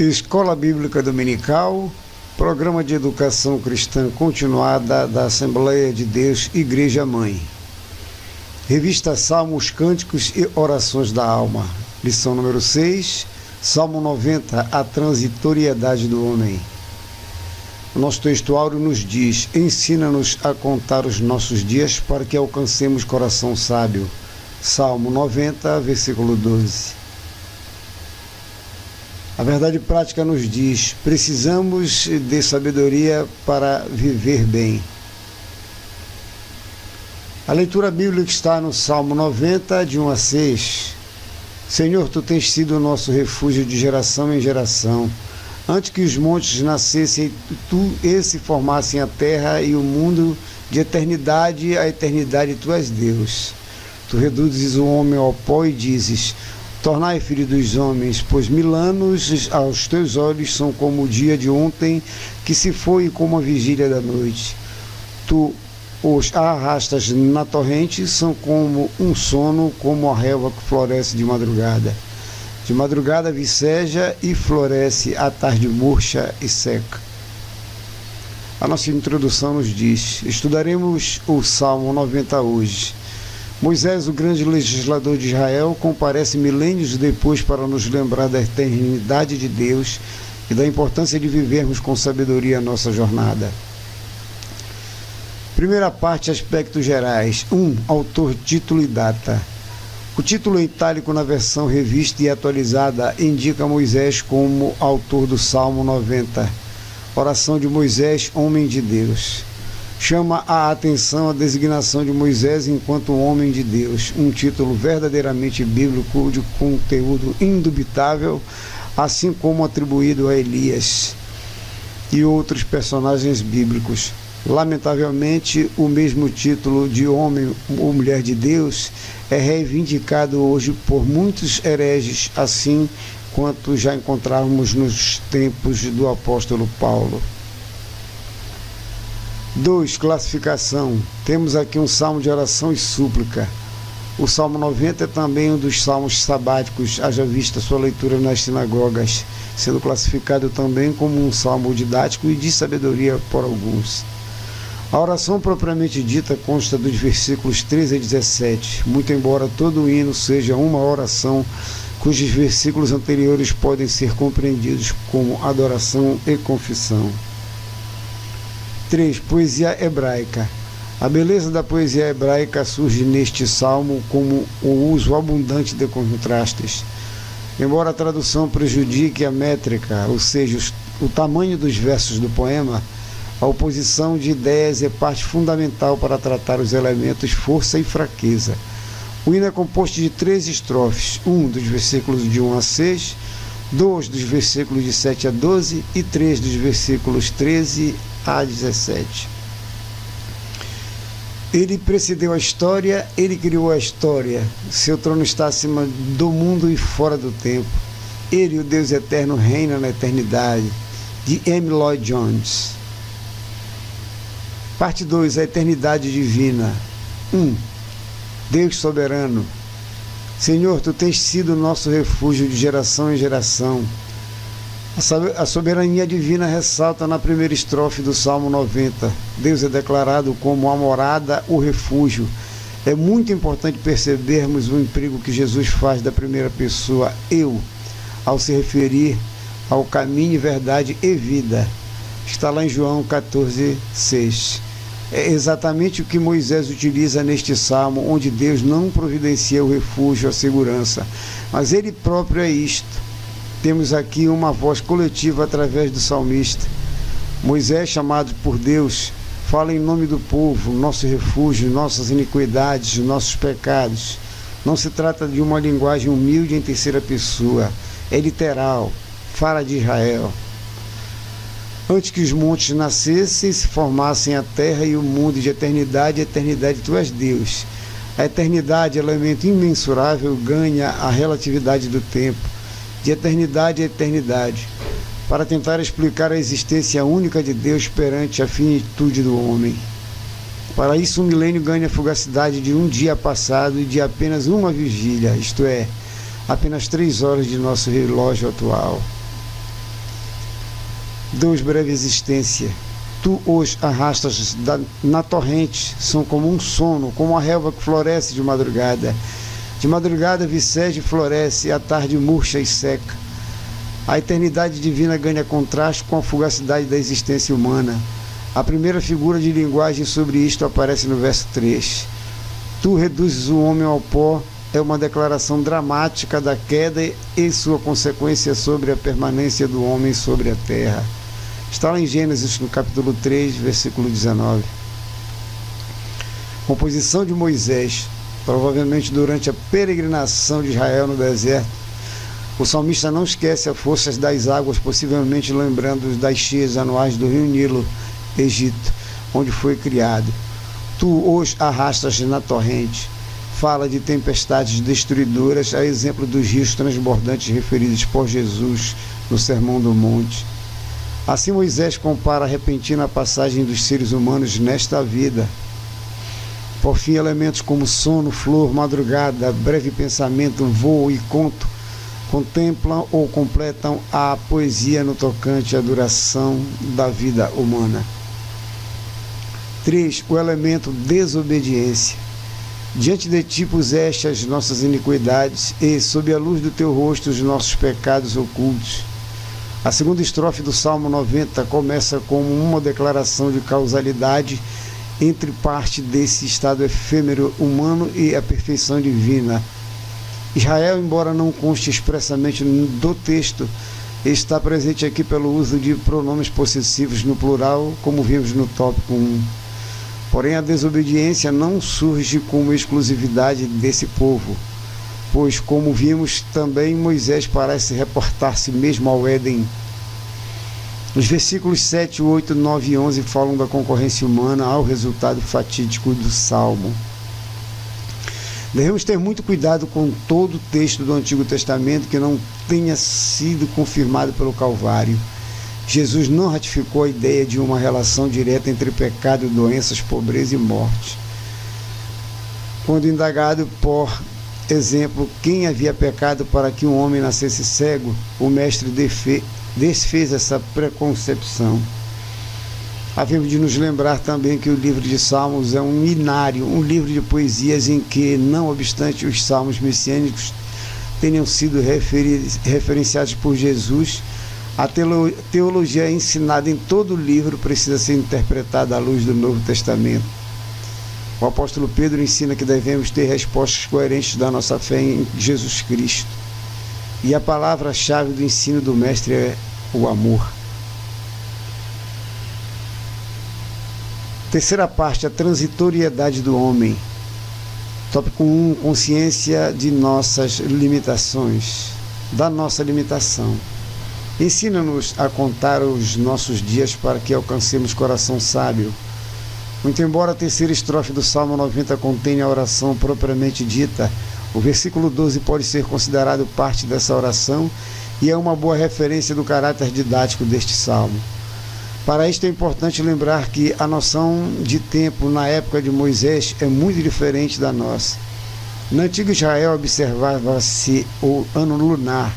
Escola Bíblica Dominical, Programa de Educação Cristã Continuada da Assembleia de Deus, Igreja Mãe. Revista Salmos, Cânticos e Orações da Alma. Lição número 6, Salmo 90, a transitoriedade do homem. O nosso textuário nos diz: ensina-nos a contar os nossos dias para que alcancemos coração sábio. Salmo 90, versículo 12. A verdade prática nos diz: precisamos de sabedoria para viver bem. A leitura bíblica está no Salmo 90, de 1 a 6. Senhor, Tu tens sido o nosso refúgio de geração em geração. Antes que os montes nascessem, Tu se formassem a terra e o mundo, de eternidade a eternidade Tu és Deus. Tu reduzes o homem ao pó e dizes: tornai filho dos homens, pois 1000 anos aos teus olhos são como o dia de ontem, que se foi, e como a vigília da noite. Tu os arrastas na torrente, são como um sono, como a relva que floresce de madrugada. De madrugada viceja e floresce, à tarde murcha e seca. A nossa introdução nos diz: estudaremos o Salmo 90 hoje. Moisés, o grande legislador de Israel, comparece milênios depois para nos lembrar da eternidade de Deus e da importância de vivermos com sabedoria a nossa jornada. Primeira parte, aspectos gerais. 1. Autor, título e data. O título em itálico na versão revista e atualizada indica Moisés como autor do Salmo 90, oração de Moisés, homem de Deus. Chama a atenção a designação de Moisés enquanto homem de Deus, um título verdadeiramente bíblico de conteúdo indubitável, assim como atribuído a Elias e outros personagens bíblicos. Lamentavelmente, o mesmo título de homem ou mulher de Deus é reivindicado hoje por muitos hereges, assim quanto já encontramos nos tempos do apóstolo Paulo. 2. Classificação. Temos aqui um salmo de oração e súplica. O Salmo 90 é também um dos salmos sabáticos, haja vista sua leitura nas sinagogas, sendo classificado também como um salmo didático e de sabedoria por alguns. A oração propriamente dita consta dos versículos 13 a 17, muito embora todo o hino seja uma oração cujos versículos anteriores podem ser compreendidos como adoração e confissão. 3. Poesia hebraica. A beleza da poesia hebraica surge neste salmo como o uso abundante de contrastes. Embora a tradução prejudique a métrica, ou seja, o tamanho dos versos do poema, a oposição de ideias é parte fundamental para tratar os elementos força e fraqueza. O hino é composto de 3 estrofes, 1 dos versículos de 1 a 6, 2 dos versículos de 7 a 12 e 3 dos versículos 13 a 17. Ele precedeu a história, ele criou a história. Seu trono está acima do mundo e fora do tempo. Ele, o Deus eterno, reina na eternidade. De M. Lloyd Jones. Parte 2. A eternidade divina. 1. Deus soberano. Senhor, Tu tens sido nosso refúgio de geração em geração. A soberania divina ressalta na primeira estrofe do Salmo 90. Deus é declarado como a morada, o refúgio. É muito importante percebermos o emprego que Jesus faz da primeira pessoa, eu, ao se referir ao caminho, verdade e vida. Está lá em João 14, 6. É exatamente o que Moisés utiliza neste salmo, onde Deus não providencia o refúgio, a segurança, mas Ele próprio é isto. Temos aqui uma voz coletiva através do salmista. Moisés, chamado por Deus, fala em nome do povo, nosso refúgio, nossas iniquidades, nossos pecados. Não se trata de uma linguagem humilde em terceira pessoa, é literal, fala de Israel. Antes que os montes nascessem, se formassem a terra e o mundo, de eternidade a eternidade, Tu és Deus. A eternidade, elemento imensurável, ganha a relatividade do tempo, de eternidade a eternidade, para tentar explicar a existência única de Deus perante a finitude do homem. Para isso, um milênio ganha a fugacidade de um dia passado e de apenas uma vigília, isto é, apenas 3 horas de nosso relógio atual. Deus, breve existência, tu os arrastas na torrente, são como um sono, como a relva que floresce de madrugada. De madrugada vicege e floresce, à tarde murcha e seca. A eternidade divina ganha contraste com a fugacidade da existência humana. A primeira figura de linguagem sobre isto aparece no verso 3. Tu reduzes o homem ao pó, é uma declaração dramática da queda e sua consequência sobre a permanência do homem sobre a terra. Está lá em Gênesis, no capítulo 3, versículo 19. Composição de Moisés, provavelmente durante a peregrinação de Israel no deserto. O salmista não esquece as forças das águas, possivelmente lembrando das cheias anuais do rio Nilo, Egito, onde foi criado. Tu os arrastas na torrente. Fala de tempestades destruidoras, a exemplo dos rios transbordantes referidos por Jesus no Sermão do Monte. Assim Moisés compara a repentina passagem dos seres humanos nesta vida. Por fim, elementos como sono, flor, madrugada, breve pensamento, voo e conto contemplam ou completam a poesia no tocante à duração da vida humana. 3. O elemento desobediência. Diante de ti puseste as nossas iniquidades e, sob a luz do teu rosto, os nossos pecados ocultos. A segunda estrofe do Salmo 90 começa como uma declaração de causalidade entre parte desse estado efêmero humano e a perfeição divina. Israel, embora não conste expressamente do texto, está presente aqui pelo uso de pronomes possessivos no plural, como vimos no tópico 1. Porém, a desobediência não surge como exclusividade desse povo, pois, como vimos, também Moisés parece reportar-se mesmo ao Éden. Os versículos 7, 8, 9 e 11 falam da concorrência humana ao resultado fatídico do Salmo. Devemos ter muito cuidado com todo o texto do Antigo Testamento que não tenha sido confirmado pelo Calvário. Jesus não ratificou a ideia de uma relação direta entre pecado, doenças, pobreza e morte. Quando indagado, por exemplo, quem havia pecado para que um homem nascesse cego, o mestre desfez essa preconcepção. Havemos de nos lembrar também que o livro de Salmos é um hinário, um livro de poesias em que, não obstante os salmos messiânicos tenham sido referenciados por Jesus, a teologia ensinada em todo o livro precisa ser interpretada à luz do Novo Testamento. O apóstolo Pedro ensina que devemos ter respostas coerentes da nossa fé em Jesus Cristo. E a palavra-chave do ensino do Mestre é o amor. Terceira parte, a transitoriedade do homem. Tópico 1, consciência de nossas limitações, da nossa limitação. Ensina-nos a contar os nossos dias para que alcancemos coração sábio. Muito embora a terceira estrofe do Salmo 90 contenha a oração propriamente dita, o versículo 12 pode ser considerado parte dessa oração e é uma boa referência do caráter didático deste salmo. Para isto é importante lembrar que a noção de tempo na época de Moisés é muito diferente da nossa. No antigo Israel observava-se o ano lunar,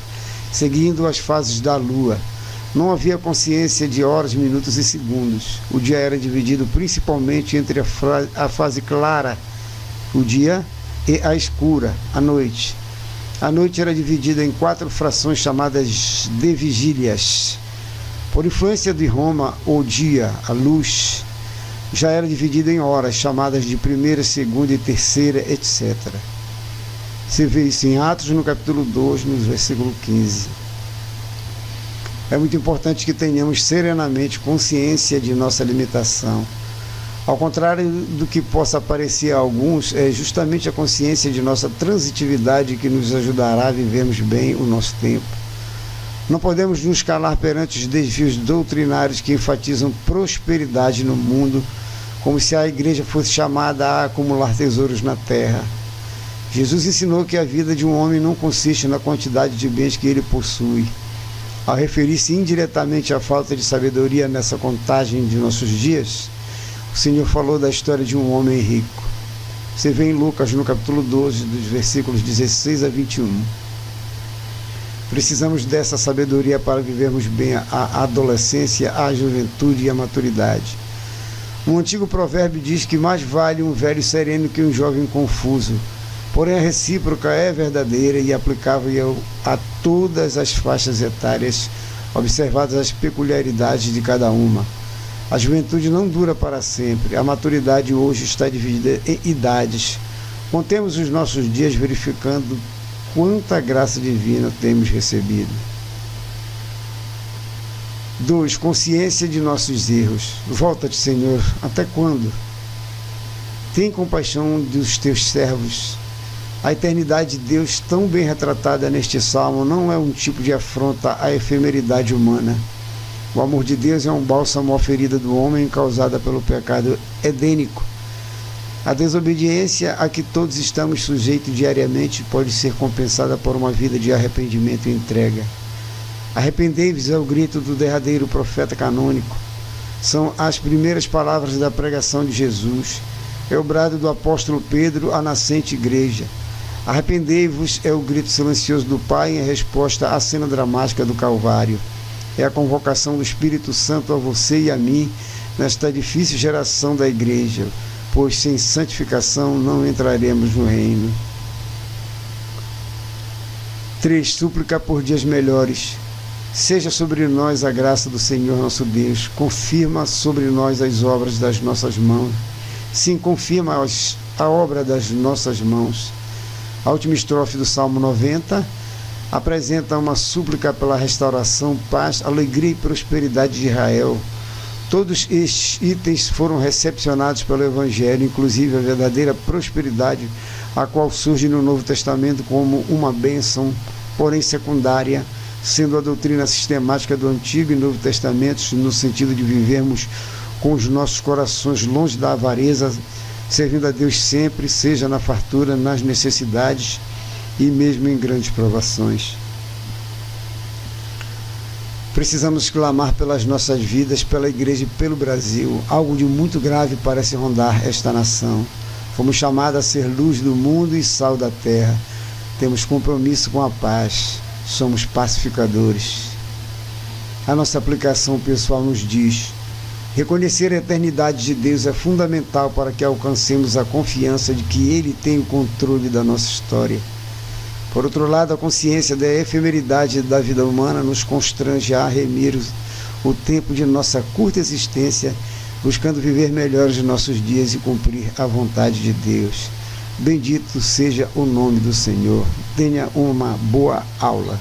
seguindo as fases da lua. Não havia consciência de horas, minutos e segundos. O dia era dividido principalmente entre a fase clara, o dia, e a escura, a noite. A noite era dividida em 4 frações chamadas de vigílias. Por influência de Roma, o dia, a luz, já era dividido em horas, chamadas de primeira, segunda e terceira, etc. Você vê isso em Atos, no capítulo 2, no versículo 15. É muito importante que tenhamos serenamente consciência de nossa limitação. Ao contrário do que possa parecer a alguns, é justamente a consciência de nossa transitividade que nos ajudará a vivermos bem o nosso tempo. Não podemos nos calar perante os desvios doutrinários que enfatizam prosperidade no mundo, como se a igreja fosse chamada a acumular tesouros na terra. Jesus ensinou que a vida de um homem não consiste na quantidade de bens que ele possui. Ao referir-se indiretamente à falta de sabedoria nessa contagem de nossos dias, o Senhor falou da história de um homem rico. Você vê em Lucas, no capítulo 12, dos versículos 16 a 21. Precisamos dessa sabedoria para vivermos bem a adolescência, a juventude e a maturidade. Um antigo provérbio diz que mais vale um velho sereno que um jovem confuso. Porém, a recíproca é verdadeira e aplicável a todas as faixas etárias, observadas as peculiaridades de cada uma. A juventude não dura para sempre. A maturidade hoje está dividida em idades. Contemos os nossos dias verificando quanta graça divina temos recebido. 2. Consciência de nossos erros. Volta-te, Senhor, até quando? Tem compaixão dos teus servos. A eternidade de Deus, tão bem retratada neste salmo, não é um tipo de afronta à efemeridade humana. O amor de Deus é um bálsamo à ferida do homem causada pelo pecado edênico. A desobediência a que todos estamos sujeitos diariamente pode ser compensada por uma vida de arrependimento e entrega. Arrependei-vos é o grito do derradeiro profeta canônico. São as primeiras palavras da pregação de Jesus. É o brado do apóstolo Pedro à nascente igreja. Arrependei-vos é o grito silencioso do Pai em resposta à cena dramática do Calvário. É a convocação do Espírito Santo a você e a mim nesta difícil geração da igreja, pois sem santificação não entraremos no reino. 3. Súplica por dias melhores. Seja sobre nós a graça do Senhor nosso Deus. Confirma sobre nós as obras das nossas mãos. Sim, confirma a obra das nossas mãos. A última estrofe do Salmo 90 apresenta uma súplica pela restauração, paz, alegria e prosperidade de Israel. Todos estes itens foram recepcionados pelo Evangelho, inclusive a verdadeira prosperidade, a qual surge no Novo Testamento como uma bênção, porém secundária, sendo a doutrina sistemática do Antigo e Novo Testamentos, no sentido de vivermos com os nossos corações longe da avareza, servindo a Deus sempre, seja na fartura, nas necessidades e mesmo em grandes provações. Precisamos clamar pelas nossas vidas, pela igreja e pelo Brasil. Algo de muito grave parece rondar esta nação. Fomos chamados a ser luz do mundo e sal da terra. Temos compromisso com a paz. Somos pacificadores. A nossa aplicação pessoal nos diz: reconhecer a eternidade de Deus é fundamental para que alcancemos a confiança de que Ele tem o controle da nossa história. Por outro lado, a consciência da efemeridade da vida humana nos constrange a remir o tempo de nossa curta existência, buscando viver melhor os nossos dias e cumprir a vontade de Deus. Bendito seja o nome do Senhor. Tenha uma boa aula.